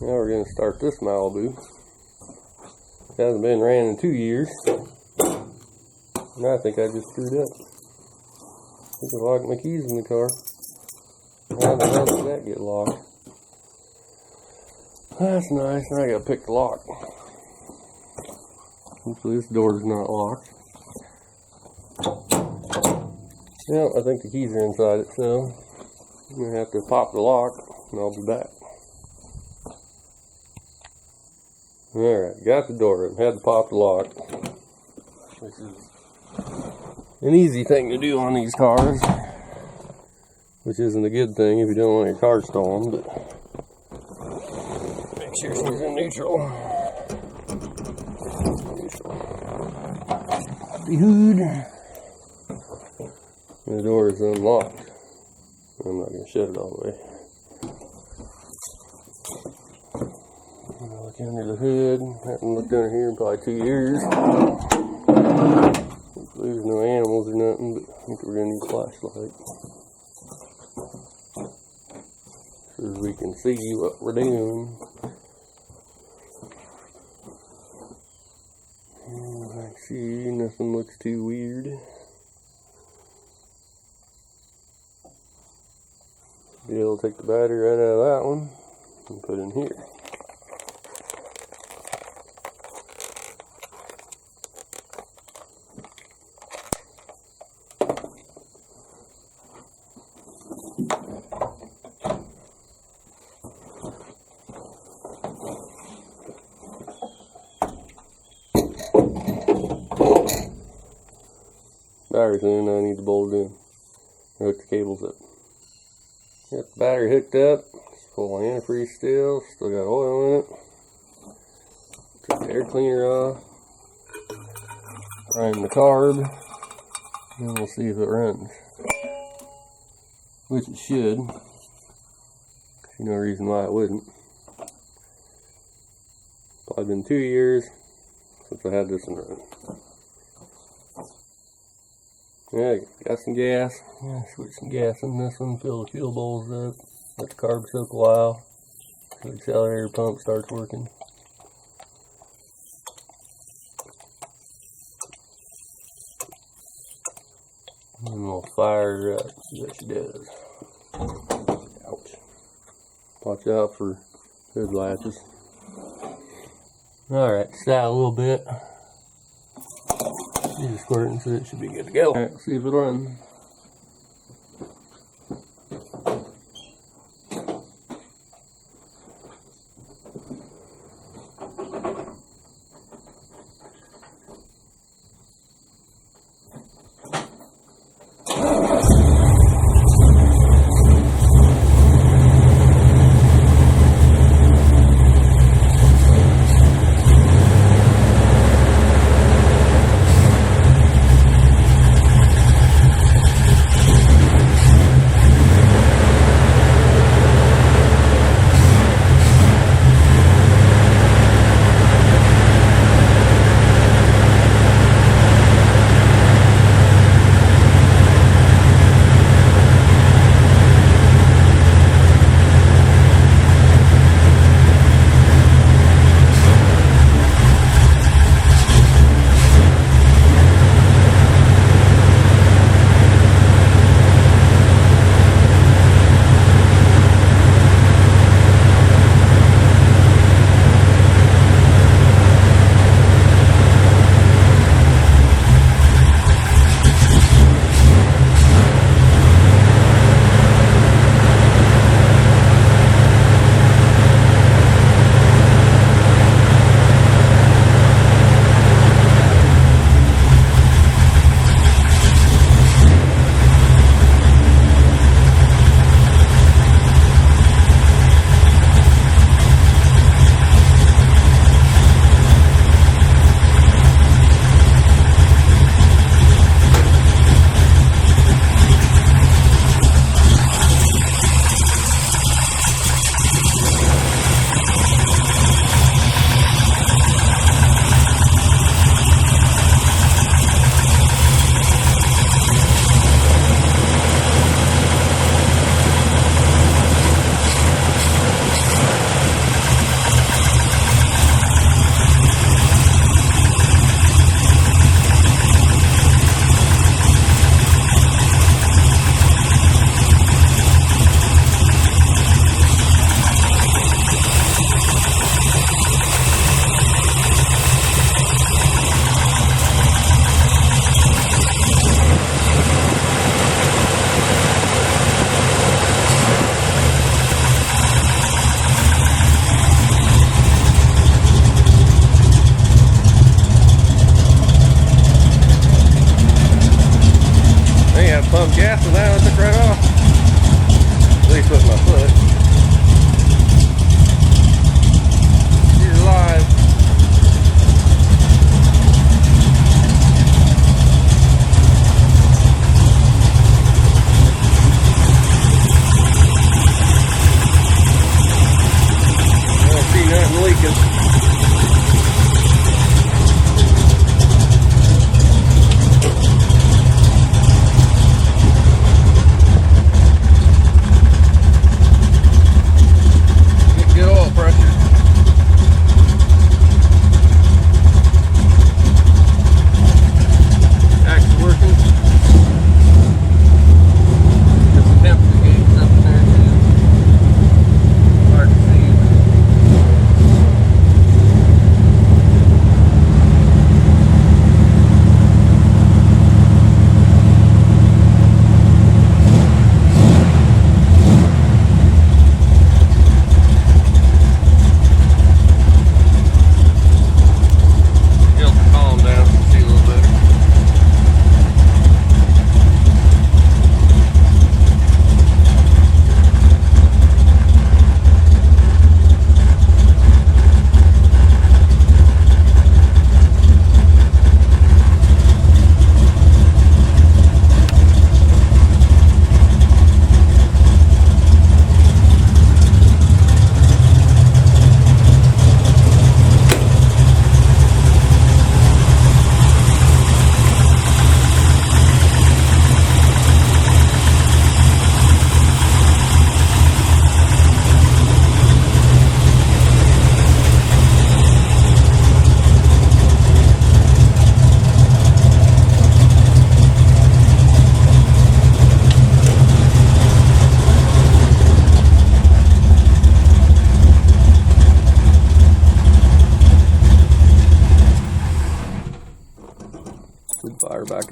Now we're going to start this Malibu. It hasn't been ran in 2 years. And I think I just screwed up. I think I locked my keys in the car. How the hell did that get locked? That's nice. Now I gotta pick the lock. Hopefully this door is not locked. Yeah, I think the keys are inside it, so I'm gonna have to pop the lock and I'll be back. Alright, got the door open. Had to pop the lock. Which is an easy thing to do on these cars. Which isn't a good thing if you don't want your car stolen, but make sure she's in neutral. The hood. The door is unlocked. I'm not going to shut it all the way. I'm going to look under the hood. Haven't looked under here in probably 2 years. Hopefully there's no animals or nothing, but I think we're going to need a flashlight. So we can see what we're doing. I see nothing looks too weird. Be able to take the battery right out of that one and put it in here. Battery's in, I need to bolt it in. Hook the cables up. Got the battery hooked up. It's full of antifreeze still got oil in it. Took the air cleaner off. Prime the carb. And we'll see if it runs. Which it should. There's no reason why it wouldn't. Probably been 2 years since I had this one running. Yeah, got some gas. Yeah, switch some gas in this one, fill the fuel bowls up, let the carb soak a while, so the accelerator pump starts working. And we'll fire her up, see what she does. Ouch. Watch out for hood latches. Alright, style a little bit. Just squirting, so it should be good to go. Alright, see if it'll run.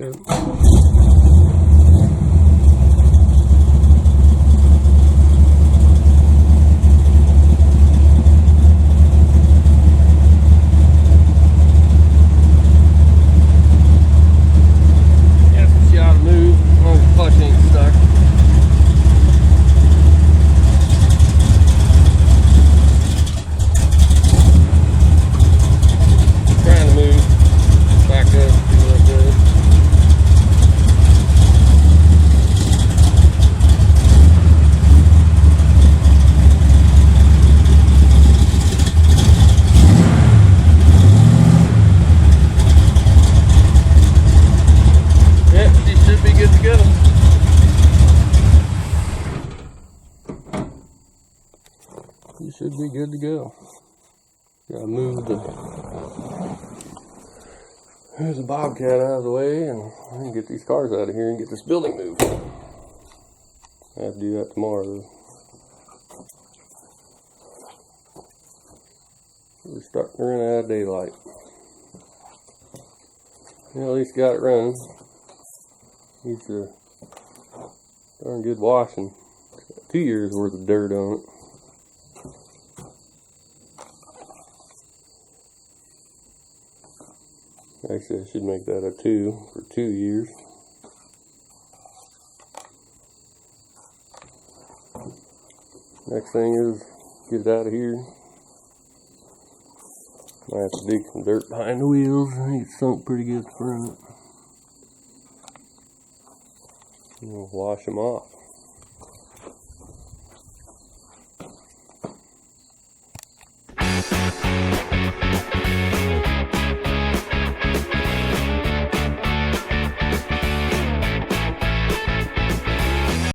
up. You should be good to go. Gotta move there's a bobcat out of the way, and I can get these cars out of here and get this building moved. I have to do that tomorrow though. We're starting to run out of daylight. Yeah, at least got it running. Needs a darn good washing. 2 years worth of dirt on it. Actually, I should make that a 2 for 2 years. Next thing is get it out of here. Might have to dig some dirt behind the wheels. I think it's sunk pretty good at the front. And we'll wash them off.